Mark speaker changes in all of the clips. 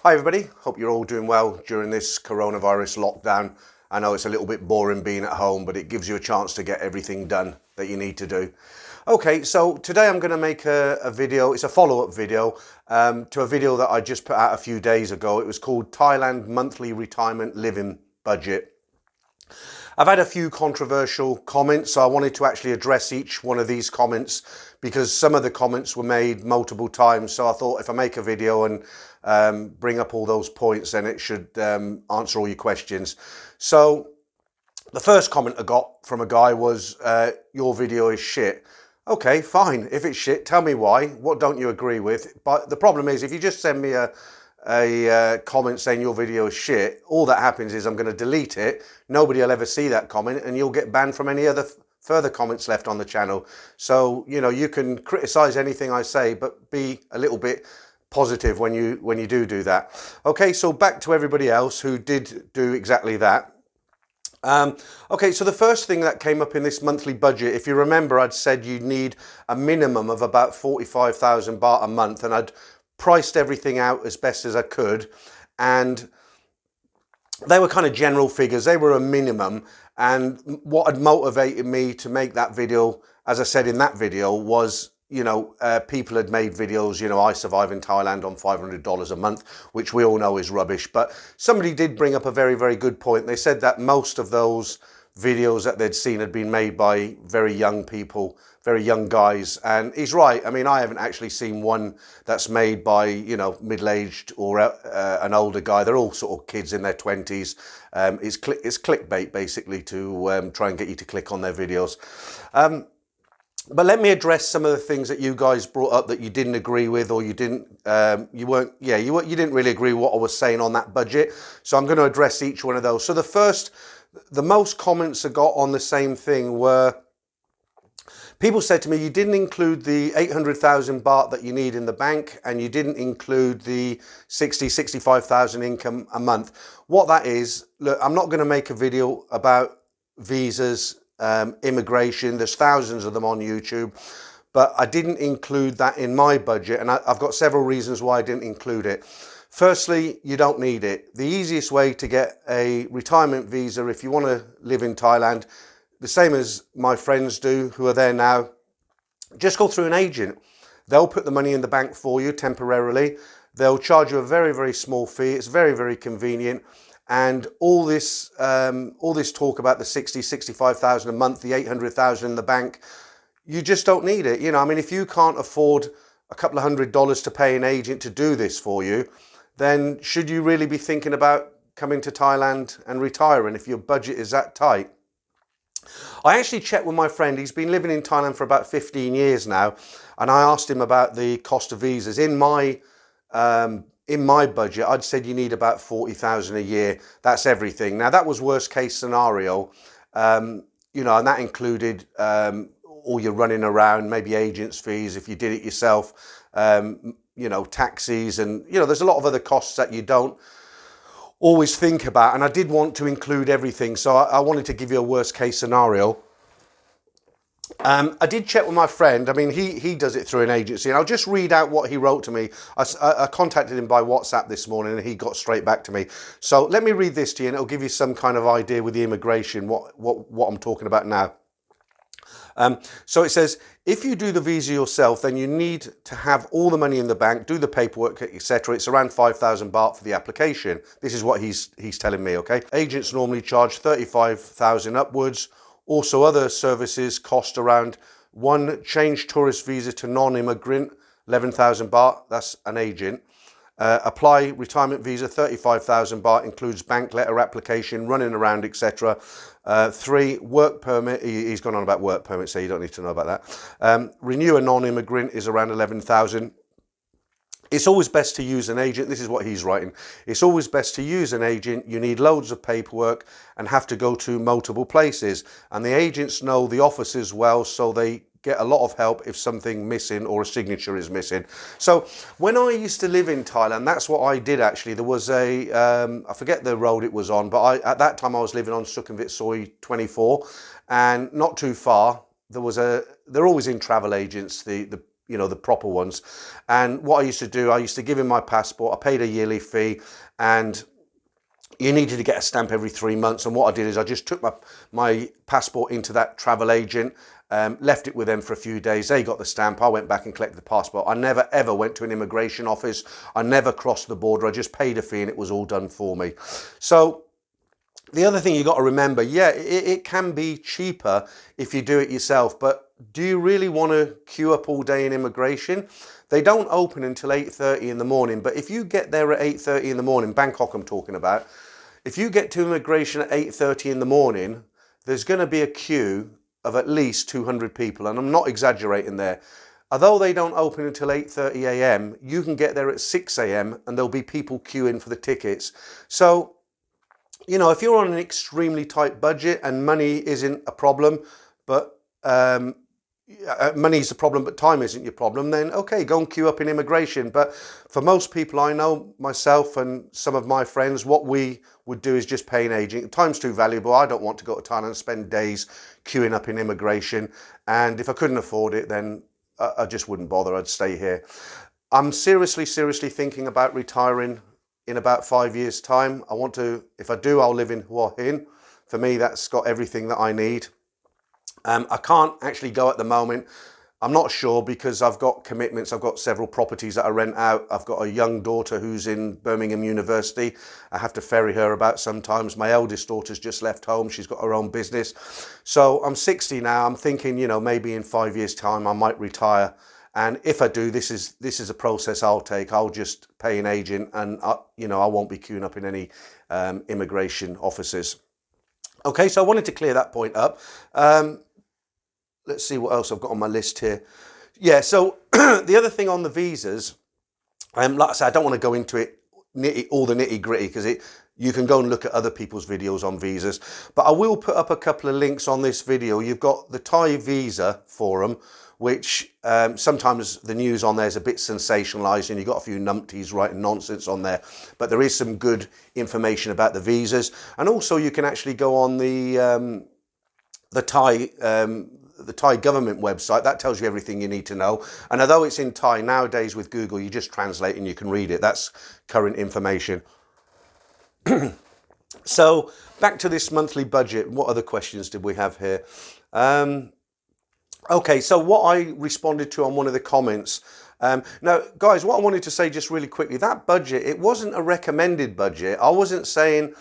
Speaker 1: Hi everybody, hope you're all doing well during this coronavirus lockdown. I know it's a little bit boring being at home, but it gives you a chance to get everything done that you need to do. Okay, so today I'm going to make a video. It's a follow-up video to a video that I just put out a few days ago. It was called Thailand Monthly Retirement Living Budget. I've had a few controversial comments, so I wanted to actually address each one of these comments because some of the comments were made multiple times. So I thought if I make a video and bring up all those points, then it should answer all your questions. So the first comment I got from a guy was, your video is shit. Okay, fine. If it's shit, tell me why. What don't you agree with? But the problem is, if you just send me a comment saying your video is shit, all that happens is I'm going to delete it. Nobody will ever see that comment and you'll get banned from any other further comments left on the channel. So, you know, you can criticize anything I say, but be a little bit positive when you do that. Okay, so back to everybody else who did do exactly that. Okay, so the first thing that came up in this monthly budget, if you remember, I'd said you need a minimum of about 45,000 baht a month, and I'd priced everything out as best as I could, and they were kind of general figures. They were a minimum, and what had motivated me to make that video, as I said in that video, was, you know, people had made videos, you know, I survive in Thailand on $500 a month, which we all know is rubbish. But somebody did bring up a very, very good point. They said that most of those videos that they'd seen had been made by very young people, very young guys, and he's right. I mean, I haven't actually seen one that's made by, you know, middle-aged or an older guy. They're all sort of kids in their 20s. It's clickbait basically to try and get you to click on their videos. But let me address some of the things that you guys brought up that you didn't agree with, or you didn't you didn't really agree with what I was saying on that budget. So I'm going to address each one of those. So the most comments I got on the same thing were, people said to me, you didn't include the 800,000 baht that you need in the bank, and you didn't include the 65,000 income a month. What that is, look, I'm not going to make a video about visas, immigration. There's thousands of them on YouTube, but I didn't include that in my budget, and I've got several reasons why I didn't include it. Firstly, you don't need it. The easiest way to get a retirement visa, if you want to live in Thailand, the same as my friends do who are there now, just go through an agent. They'll put the money in the bank for you temporarily. They'll charge you a very, very small fee. It's very, very convenient. And all this talk about the 65,000 a month, the 800,000 in the bank, you just don't need it. You know, I mean, if you can't afford a couple of $100 to pay an agent to do this for you, then should you really be thinking about coming to Thailand and retiring if your budget is that tight? I actually checked with my friend. He's been living in Thailand for about 15 years now, and I asked him about the cost of visas. In my budget, I'd said you need about 40,000 a year. That's everything. Now, that was worst case scenario, you know, and that included all your running around, maybe agents' fees if you did it yourself, you know, taxis, and, you know, there's a lot of other costs that you don't always think about, and I did want to include everything, so I wanted to give you a worst case scenario. I did check with my friend. I mean, he does it through an agency, and I'll just read out what he wrote to me. I contacted him by WhatsApp this morning, and he got straight back to me. So let me read this to you, and it'll give you some kind of idea with the immigration, what I'm talking about now. So it says, if you do the visa yourself, then you need to have all the money in the bank, do the paperwork, etc. It's around 5,000 baht for the application. This is what he's telling me, okay? Agents normally charge 35,000 upwards. Also, other services cost around change tourist visa to non-immigrant, 11,000 baht. That's an agent. Apply retirement visa, 35,000 baht, includes bank letter application, running around, etc. 3, work permit. He's gone on about work permit, so you don't need to know about that. Renew a non-immigrant is around 11,000. It's always best to use an agent. This is what he's writing. It's always best to use an agent. You need loads of paperwork and have to go to multiple places. And the agents know the offices well, so they get a lot of help if something missing or a signature is missing. So when I used to live in Thailand, that's what I did actually. There was I forget the road it was on, but at that time I was living on Sukhumvit Soi 24, and not too far, they're always in travel agents, the you know, the proper ones. And what I used to do, I used to give him my passport. I paid a yearly fee, and you needed to get a stamp every 3 months. And what I did is I just took my passport into that travel agent, left it with them for a few days. They got the stamp. I went back and collected the passport. I never ever went to an immigration office. I never crossed the border. I just paid a fee and it was all done for me. So the other thing you got to remember, yeah, it can be cheaper if you do it yourself, but do you really want to queue up all day in immigration? They don't open until 8:30 in the morning, but if you get there at 8:30 in the morning, Bangkok I'm talking about, if you get to immigration at 8:30 in the morning, there's going to be a queue of at least 200 people, and I'm not exaggerating there. Although they don't open until 8:30 a.m, you can get there at 6 a.m, and there'll be people queuing for the tickets. So, you know, if you're on an extremely tight budget and money isn't a problem, but money is a problem, but time isn't your problem, then okay, go and queue up in immigration. But for most people I know, myself and some of my friends, what we would do is just pay an agent. Time's too valuable. I don't want to go to Thailand and spend days queuing up in immigration. And if I couldn't afford it, then I just wouldn't bother. I'd stay here. I'm seriously thinking about retiring in about 5 years' time. I want to, if I do, I'll live in Hua Hin. For me, that's got everything that I need. I can't actually go at the moment. I'm not sure because I've got commitments. I've got several properties that I rent out. I've got a young daughter who's in Birmingham University. I have to ferry her about sometimes. My eldest daughter's just left home. She's got her own business. So I'm 60 now. I'm thinking, you know, maybe in 5 years' time I might retire. And if I do, this is a process I'll take. I'll just pay an agent, and you know, I won't be queuing up in any immigration offices. Okay, so I wanted to clear that point up. Let's see what else I've got on my list here. Yeah, so the other thing on the visas, like I said, I don't want to go into it, all the nitty gritty, because you can go and look at other people's videos on visas. But I will put up a couple of links on this video. You've got the Thai visa forum, which sometimes the news on there is a bit sensationalized, and you've got a few numpties writing nonsense on there. But there is some good information about the visas. And also you can actually go on the Thai government website. That tells you everything you need to know. And although it's in Thai, nowadays with Google, you just translate and you can read it. That's current information. So back to this monthly budget. What other questions did we have here? Okay, so what I responded to on one of the comments. Now, guys, what I wanted to say just really quickly, that budget, it wasn't a recommended budget. I wasn't saying,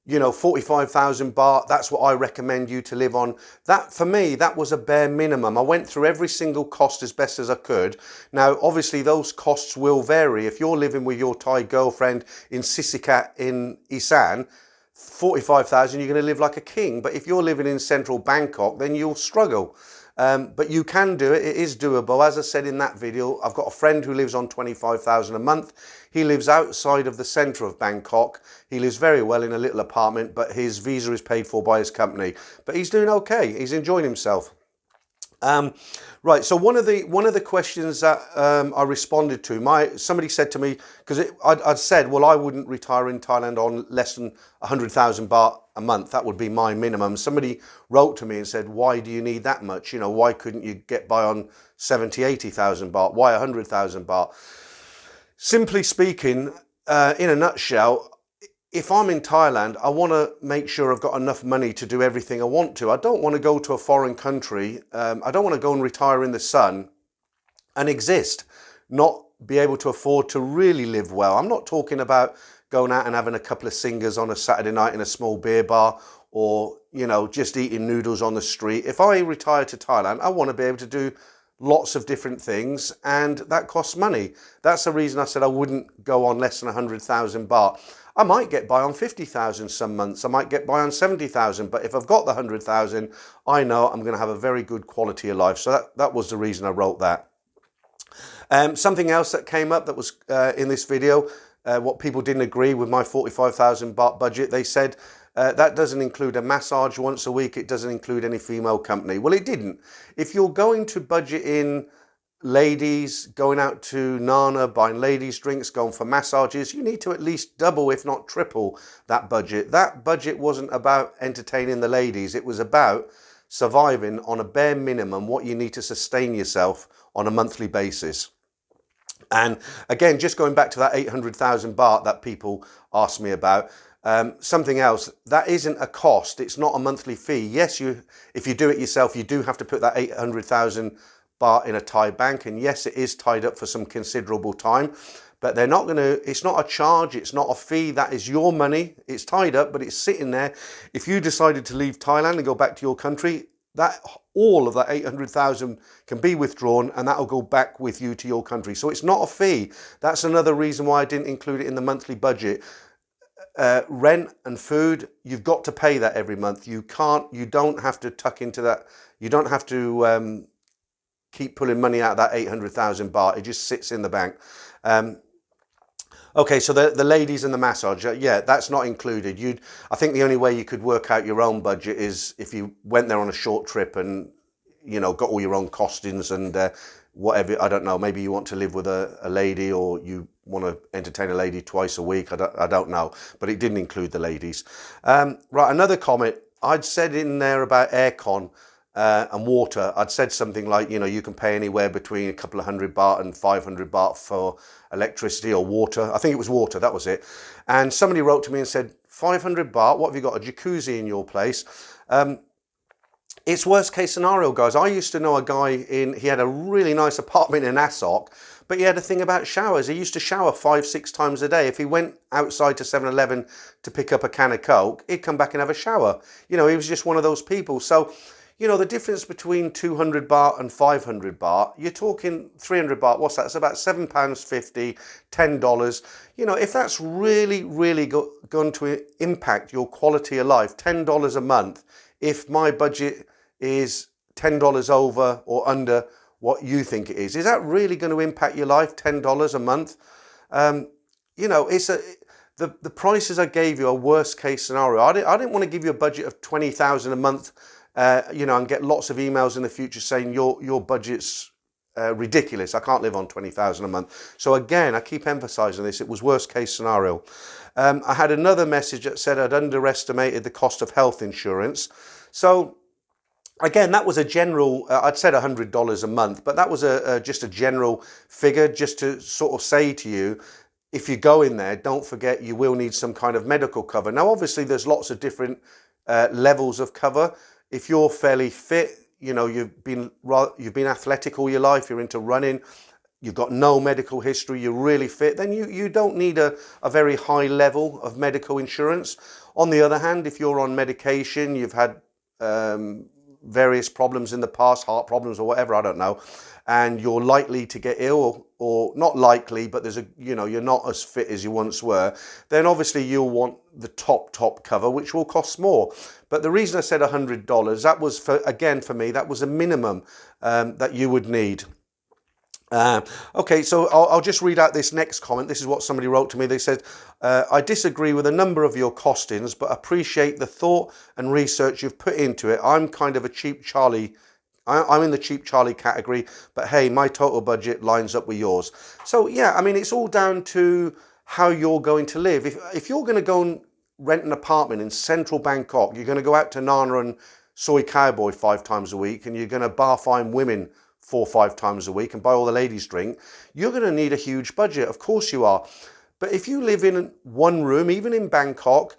Speaker 1: you know, 45,000 baht, that's what I recommend you to live on. That, for me, that was a bare minimum. I went through every single cost as best as I could. Now, obviously, those costs will vary. If you're living with your Thai girlfriend in Sisikat in Isan, 45,000, you're going to live like a king. But if you're living in central Bangkok, then you'll struggle. But you can do it. It is doable. As I said in that video, I've got a friend who lives on 25,000 a month. He lives outside of the centre of Bangkok. He lives very well in a little apartment, but his visa is paid for by his company. But he's doing okay. He's enjoying himself. Right, so one of the questions that I responded to, somebody said to me, because I'd said, well, I wouldn't retire in Thailand on less than 100,000 baht a month. That would be my minimum. Somebody wrote to me and said, why do you need that much? You know, why couldn't you get by on 70, 80,000 baht? Why 100,000 baht? Simply speaking, in a nutshell, if I'm in Thailand, I want to make sure I've got enough money to do everything I want to. I don't want to go to a foreign country. I don't want to go and retire in the sun and exist, not be able to afford to really live well. I'm not talking about going out and having a couple of singers on a Saturday night in a small beer bar, or, you know, just eating noodles on the street. If I retire to Thailand, I want to be able to do lots of different things, and that costs money. That's the reason I said I wouldn't go on less than 100,000 baht. I might get by on 50,000 some months. I might get by on 70,000. But if I've got the 100,000, I know I'm going to have a very good quality of life. So that was the reason I wrote that. Something else that came up that was in this video, what people didn't agree with my 45,000 baht budget. They said that doesn't include a massage once a week. It doesn't include any female company. Well, it didn't. If you're going to budget in ladies, going out to Nana, buying ladies drinks, going for massages, you need to at least double, if not triple, that budget. That budget wasn't about entertaining the ladies. It was about surviving on a bare minimum what you need to sustain yourself on a monthly basis. And again, just going back to that 800,000 baht that people ask me about, something else, that isn't a cost. It's not a monthly fee. Yes, if you do it yourself, you do have to put that 800,000 baht in a Thai bank. And yes, it is tied up for some considerable time, but they're not going to, it's not a charge. It's not a fee. That is your money. It's tied up, but it's sitting there. If you decided to leave Thailand and go back to your country, that all of that 800,000 can be withdrawn and that'll go back with you to your country. So it's not a fee. That's another reason why I didn't include it in the monthly budget. Rent and food, you've got to pay that every month. You don't have to tuck into that. You don't have to keep pulling money out of that 800,000 baht. It just sits in the bank. Okay, so the ladies and the massage, yeah, that's not included. I think the only way you could work out your own budget is if you went there on a short trip and, you know, got all your own costings and whatever. I don't know, maybe you want to live with a lady, or you want to entertain a lady twice a week. I don't know, but it didn't include the ladies. Right, another comment. I'd said in there about aircon and water. I'd said something like, you know, you can pay anywhere between a couple of 100 baht and 500 baht for electricity or water. I think it was water, that was it. And somebody wrote to me and said, 500 baht, what have you got, a jacuzzi in your place? It's worst case scenario, guys. I used to know a guy he had a really nice apartment in Asok, but he had a thing about showers. He used to shower 5-6 times a day. If he went outside to 7-Eleven to pick up a can of Coke, he'd come back and have a shower. You know, he was just one of those people. So, you know, the difference between 200 baht and 500 baht, you're talking 300 baht, what's that? It's about £7.50, $10. You know, if that's really, really going to impact your quality of life, $10 a month, if my budget is $10 over or under what you think it is that really going to impact your life, $10 a month? You know, the prices I gave you are worst case scenario. I didn't want to give you a budget of 20,000 a month, you know, and get lots of emails in the future saying your budget's ridiculous. I can't live on 20,000 a month. So again, I keep emphasizing this. It was worst case scenario. I had another message that said I'd underestimated the cost of health insurance. So again, that was a general, I'd said $100 a month, but that was just a general figure, just to sort of say to you, if you go in there, don't forget you will need some kind of medical cover. Now, obviously, there's lots of different levels of cover. If you're fairly fit, you know, you've been athletic all your life, you're into running, you've got no medical history, you're really fit, then you don't need a very high level of medical insurance. On the other hand, if you're on medication, you've had various problems in the past, heart problems or whatever, I don't know, and you're likely to get ill, or not likely, but you know, you're not as fit as you once were, then obviously you'll want the top cover, which will cost more. But the reason I said $100, that was for me, that was a minimum that you would need. Okay, so I'll just read out this next comment. This is what somebody wrote to me. They said, I disagree with a number of your costings, but appreciate the thought and research you've put into it. I'm kind of a cheap Charlie. I'm in the cheap Charlie category, but hey, my total budget lines up with yours. So yeah, I mean, it's all down to how you're going to live. If you're going to go and rent an apartment in central Bangkok, you're going to go out to Nana and Soy Cowboy 5 times a week, and you're going to bar fine women 4 or 5 times a week and buy all the ladies drink, you're going to need a huge budget. Of course you are. But if you live in one room, even in Bangkok,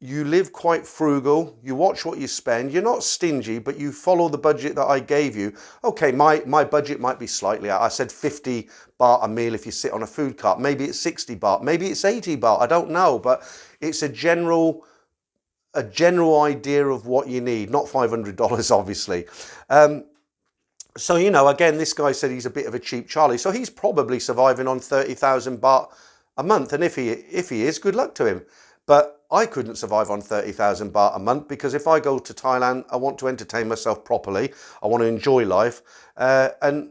Speaker 1: you live quite frugal, you watch what you spend, you're not stingy, but you follow the budget that I gave you. Okay, my budget might be slightly out. I said 50 baht a meal if you sit on a food cart. Maybe it's 60 baht, maybe it's 80 baht, I don't know, but it's a general idea of what you need, not $500 obviously. So, you know, again, this guy said he's a bit of a cheap Charlie, so he's probably surviving on 30,000 baht a month, and if he is, good luck to him. But I couldn't survive on 30,000 baht a month, because if I go to Thailand, I want to entertain myself properly. I want to enjoy life. And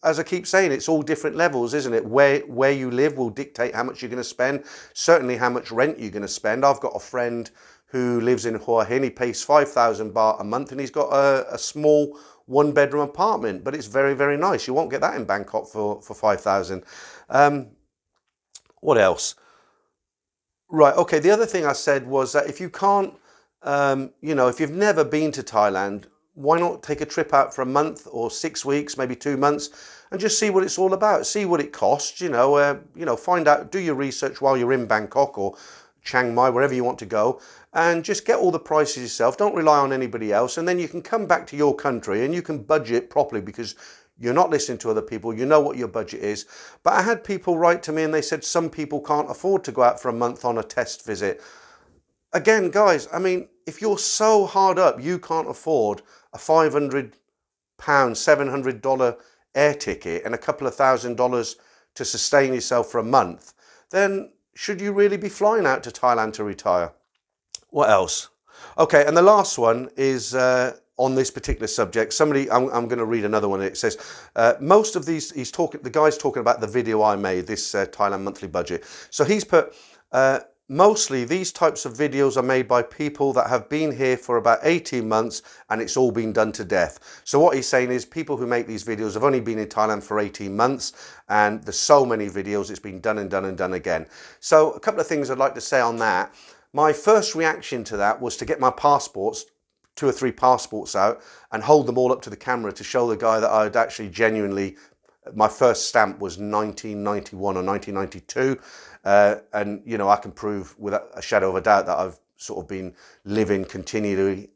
Speaker 1: as I keep saying, it's all different levels, isn't it? Where you live will dictate how much you're going to spend, certainly how much rent you're going to spend. I've got a friend who lives in Hua Hin. He pays 5,000 baht a month, and he's got a small 1-bedroom apartment, but it's very, very nice. You won't get that in Bangkok for 5,000. What else? Right, okay, the other thing I said was that if you can't, you know, if you've never been to Thailand, why not take a trip out for a month or 6 weeks, maybe 2 months, and just see what it's all about, see what it costs, you know, find out, do your research while you're in Bangkok or Chiang Mai, wherever you want to go, and just get all the prices yourself. Don't rely on anybody else, and then you can come back to your country and you can budget properly because you're not listening to other people, you know what your budget is. But I had people write to me and they said some people can't afford to go out for a month on a test visit. Again, guys, I mean, if you're so hard up you can't afford a £500, $700 air ticket and a couple of $1,000 to sustain yourself for a month, then should you really be flying out to Thailand to retire? What else? Okay, and the last one is on this particular subject. Somebody, I'm going to read another one. It says, most of these, the guy's talking about the video I made, this Thailand monthly budget. So he's put, mostly these types of videos are made by people that have been here for about 18 months and it's all been done to death. So what he's saying is people who make these videos have only been in Thailand for 18 months and there's so many videos, it's been done and done and done again. So a couple of things I'd like to say on that. My first reaction to that was to get my passports, 2 or 3 passports out and hold them all up to the camera to show the guy that I'd actually genuinely, my first stamp was 1991 or 1992. And, you know, I can prove without a shadow of a doubt that I've sort of been living continually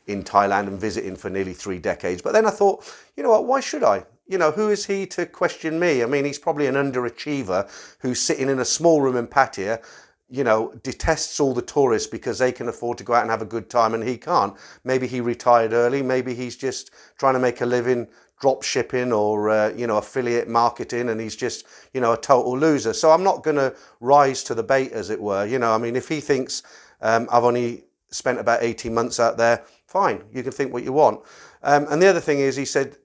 Speaker 1: in Thailand and visiting for nearly 3 decades. But then I thought, you know what, why should I? You know, who is he to question me? I mean, he's probably an underachiever who's sitting in a small room in Pattaya, you know, detests all the tourists because they can afford to go out and have a good time and he can't. Maybe he retired early. Maybe he's just trying to make a living drop shipping or, you know, affiliate marketing and he's just, you know, a total loser. So I'm not going to rise to the bait, as it were. You know, I mean, if he thinks I've only spent about 18 months out there, fine, you can think what you want. And the other thing is, he said,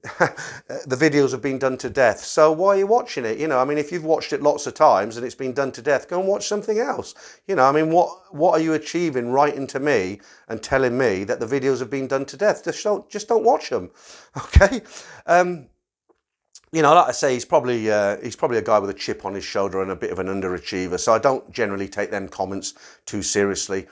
Speaker 1: the videos have been done to death. So why are you watching it? You know, I mean, if you've watched it lots of times and it's been done to death, go and watch something else. You know, I mean, what are you achieving writing to me and telling me that the videos have been done to death? Just don't watch them. Okay. You know, like I say, he's probably a guy with a chip on his shoulder and a bit of an underachiever. So I don't generally take them comments too seriously.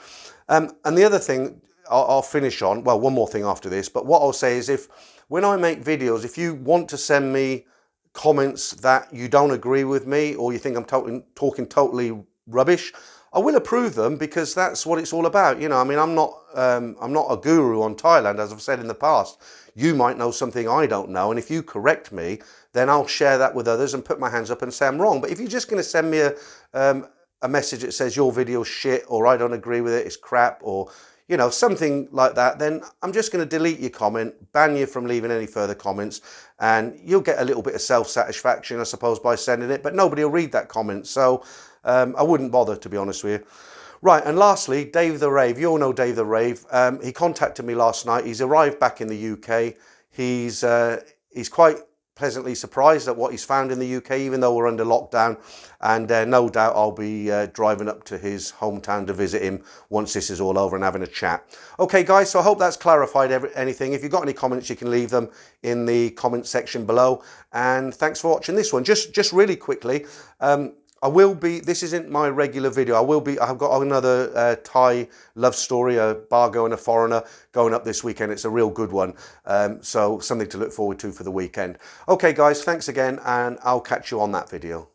Speaker 1: And the other thing I'll finish on, well, one more thing after this, but what I'll say is when I make videos, if you want to send me comments that you don't agree with me or you think I'm talking totally rubbish, I will approve them because that's what it's all about. You know, I mean, I'm not a guru on Thailand, as I've said in the past. You might know something I don't know, and if you correct me, then I'll share that with others and put my hands up and say I'm wrong. But if you're just going to send me a message that says your video's shit or I don't agree with it, it's crap, or you know, something like that, then I'm just going to delete your comment, ban you from leaving any further comments, and you'll get a little bit of self-satisfaction, I suppose, by sending it, but nobody will read that comment, so I wouldn't bother, to be honest with you. Right, and lastly, Dave the Rave. You all know Dave the Rave. He contacted me last night. He's arrived back in the UK. He's quite pleasantly surprised at what he's found in the UK, even though we're under lockdown, and no doubt I'll be driving up to his hometown to visit him once this is all over and having a chat. Okay guys, so I hope that's clarified anything. If you've got any comments, you can leave them in the comment section below, and thanks for watching this one. Just really quickly, this isn't my regular video. I've got another Thai love story, a Bargo and a foreigner, going up this weekend. It's a real good one. So something to look forward to for the weekend. Okay guys, thanks again, and I'll catch you on that video.